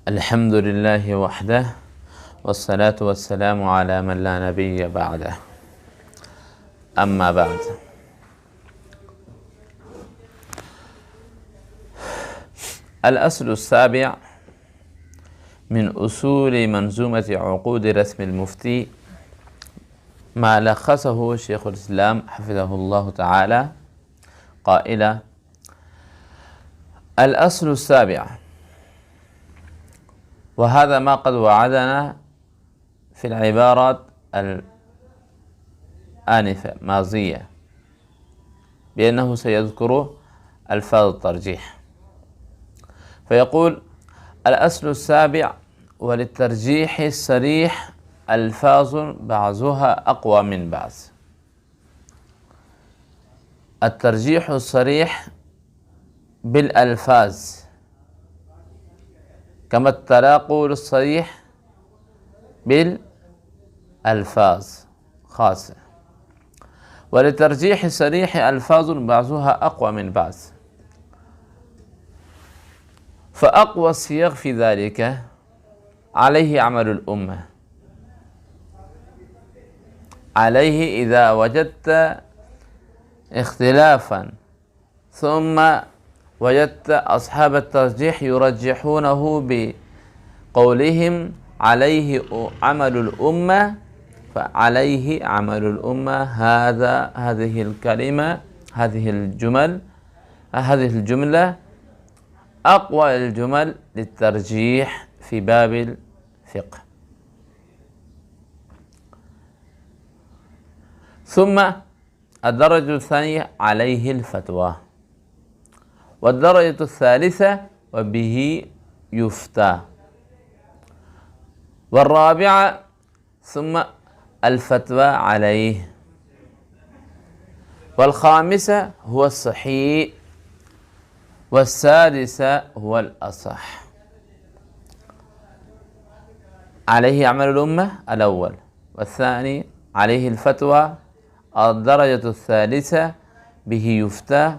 الحمد لله وحده، والصلاة والسلام على من لا نبي بعده. أما بعد، الأصل السابع من أصول منظومة عقود رسم المفتي ما لخصه شيخ الإسلام حفظه الله تعالى قائلا: الأصل السابع، وهذا ما قد وعدنا في العبارات الآنفة ماضية بأنه سيذكر ألفاظ الترجيح، فيقول: الأصل السابع، وللترجيح الصريح ألفاظ بعضها أقوى من بعض. الترجيح الصريح بالألفاظ كما التناقل الصريح بالألفاظ خاصة، وللترجيح الصريح ألفاظ بعضها أقوى من بعض. فأقوى الصيغ في ذلك عليه عمل الأمة، عليه إذا وجدت اختلافا ثم وجدت أصحاب الترجيح يرجحونه بقولهم عليه عمل الأمة، فعليه عمل الأمة هذه الكلمة، هذه الجملة أقوى الجمل للترجيح في باب الفقه. ثم الدرجة الثانية عليه الفتوى، والدرجة الثالثة وبه يفتى، والرابعة ثم الفتوى عليه، والخامسة هو الصحيح، والسادسة هو الأصح. عليه عمل الأمة الأول، والثاني عليه الفتوى، الدرجة الثالثة به يفتى،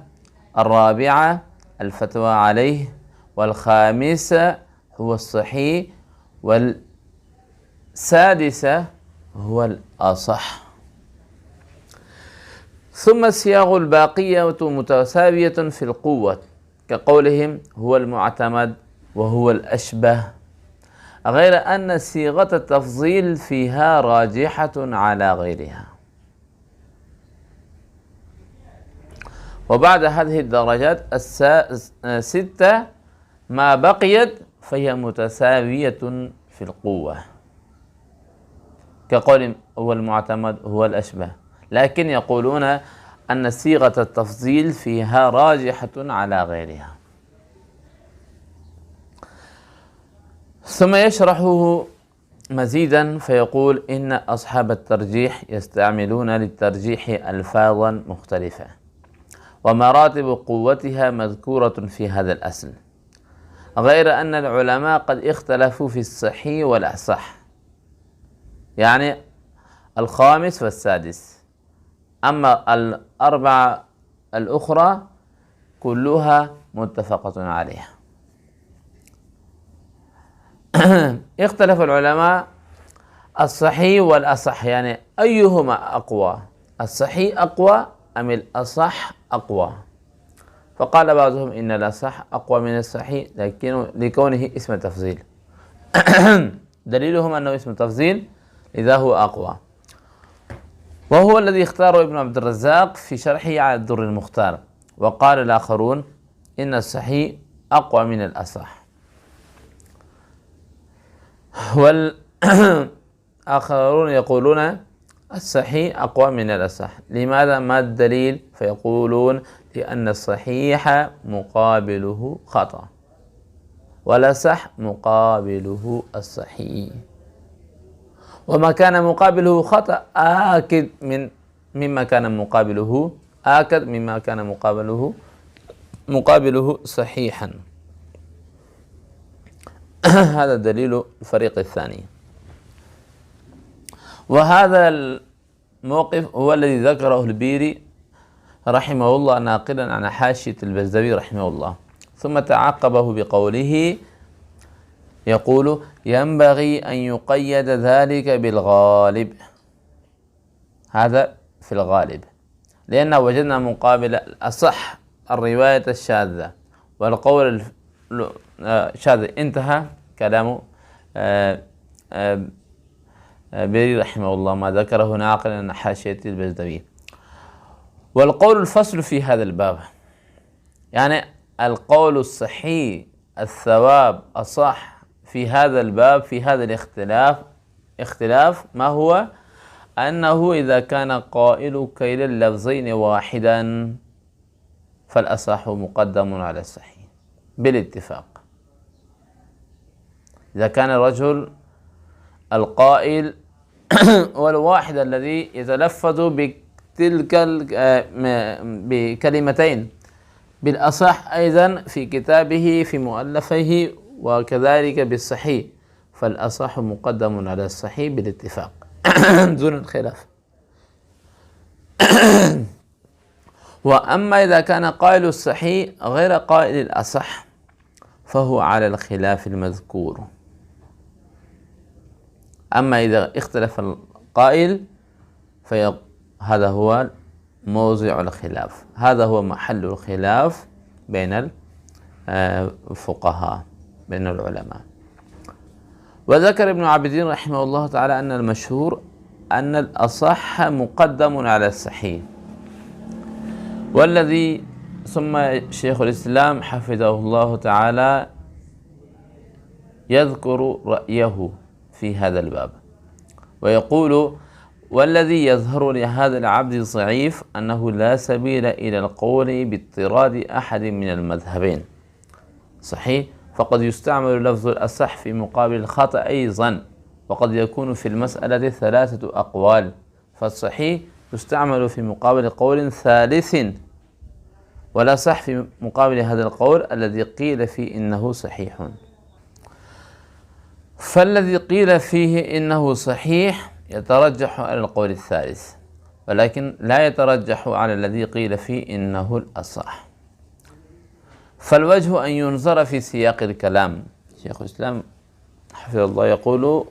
الرابعة الفتوى عليه، والخامسة هو الصحيح، والسادسة هو الأصح. ثم الصياغ الباقية متساوية في القوة، كقولهم هو المعتمد وهو الأشبه، غير أن صيغة التفضيل فيها راجحة على غيرها. وبعد هذه الدرجات الستة ما بقيت فهي متساوية في القوة، كقول هو المعتمد هو الأشبه، لكن يقولون أن صيغة التفضيل فيها راجحة على غيرها. ثم يشرحه مزيدا فيقول: إن أصحاب الترجيح يستعملون للترجيح ألفاظا مختلفة، ومراتب قوتها مذكورة في هذا الأصل، غير أن العلماء قد اختلفوا في الصحيح والأصح، يعني الخامس والسادس. أما الأربعة الأخرى كلها متفقة عليها. اختلف العلماء الصحيح والأصح، يعني أيهما أقوى، الصحيح أقوى أم الأصح أقوى؟ فقال بعضهم إن الأصح أقوى من الصحيح لكونه اسم تفضيل. دليلهم أنه اسم تفضيل إذا هو أقوى، وهو الذي اختاره ابن عبد الرزاق في شرحه على الدر المختار. وقال الآخرون إن الصحيح أقوى من الأصح، والآخرون يقولون الصحيح أقوى من الأصح. لماذا؟ ما الدليل؟ فيقولون لأن الصحيح مقابله خطأ، والأصح مقابله الصحيح، وما كان مقابله خطأ آكد مما كان مقابله صحيحا. هذا دليل الفريق الثاني. وهذا الموقف هو الذي ذكره البيري رحمه الله ناقلا عن حاشية البزوي رحمه الله، ثم تعقبه بقوله: يقول ينبغي أن يقيد ذلك بالغالب، هذا في الغالب، لأن وجدنا مقابل الأصح الرواية الشاذة والقول الشاذ. انتهى كلام بري رحمه الله ما ذكره ناقلا عن حاشية البزدوي. والقول الفصل في هذا الباب، يعني القول الصحيح الثواب أصح في هذا الباب، في هذا الاختلاف ما هو؟ أنه إذا كان قائل كلا اللفظين واحدا فالأصح مقدم على الصحيح بالاتفاق. إذا كان الرجل القائل والواحد الذي يتلفظ بتلك بكلمتين بالأصح أيضا في كتابه في مؤلفه وكذلك بالصحيح، فالأصح مقدم على الصحيح بالاتفاق دون الخلاف. وأما إذا كان قائل الصحيح غير قائل الأصح فهو على الخلاف المذكور. أما إذا اختلف القائل هذا هو موضع الخلاف، هذا هو محل الخلاف بين الفقهاء بين العلماء. وذكر ابن عابدين رحمه الله تعالى أن المشهور أن الأصح مقدم على الصحيح، والذي ثم شيخ الإسلام حفظه الله تعالى يذكر رأيه في هذا الباب ويقول: والذي يظهر لهذا العبد الضعيف أنه لا سبيل إلى القول باضطراد أحد من المذهبين. صحيح، فقد يستعمل لفظ الأصح في مقابل الخطأ أيضا، وقد يكون في المسألة 3 أقوال، فالصحيح يستعمل في مقابل قول ثالث، ولا صح في مقابل هذا القول الذي قيل فيه إنه صحيح. فالذي قيل فيه إنه صحيح يترجح على القول الثالث، ولكن لا يترجح على الذي قيل فيه إنه الأصح. فالوجه أن ينظر في سياق الكلام. شيخ الإسلام حفظه الله يقول: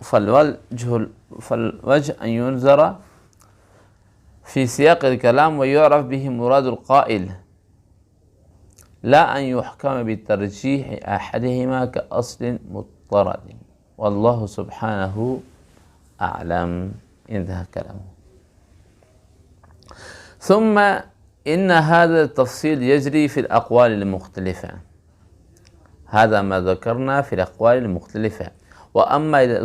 فالوجه أن ينظر في سياق الكلام ويعرف به مراد القائل، لا أن يحكم بترجيح أحدهما كأصل مضطرد، والله سبحانه أعلم. انتهى كلامه. ثم إن هذا التفصيل يجري في الأقوال المختلفة، هذا ما ذكرنا في الأقوال المختلفة. وأما إذا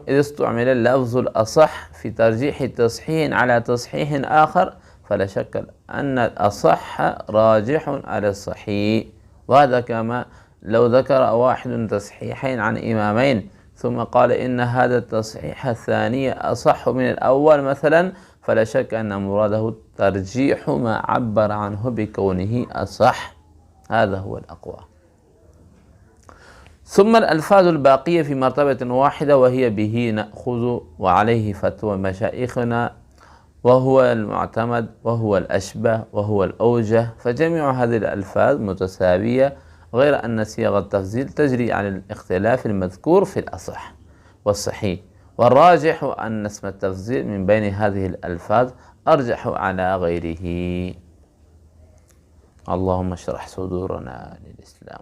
استعمل اللفظ الأصح في ترجيح تصحيح على تصحيح آخر فلا شك أن الأصح راجح على الصحيح، وهذا كما لو ذكر واحد تصحيحين عن إمامين ثم قال إن هذا التصحيح الثاني أصح من الأول مثلا، فلا شك أن مراده ترجيح ما عبر عنه بكونه أصح، هذا هو الأقوى. ثم الألفاظ الباقية في مرتبة واحدة، وهي به نأخذ وعليه فتوى مشايخنا، وهو المعتمد وهو الأشبه وهو الأوجه، فجميع هذه الألفاظ متساوية، غير أن صيغ التفضيل تجري على الاختلاف المذكور في الأصح والصحيح، والراجح أن اسم التفضيل من بين هذه الألفاظ أرجح على غيره. اللهم اشرح صدورنا للإسلام.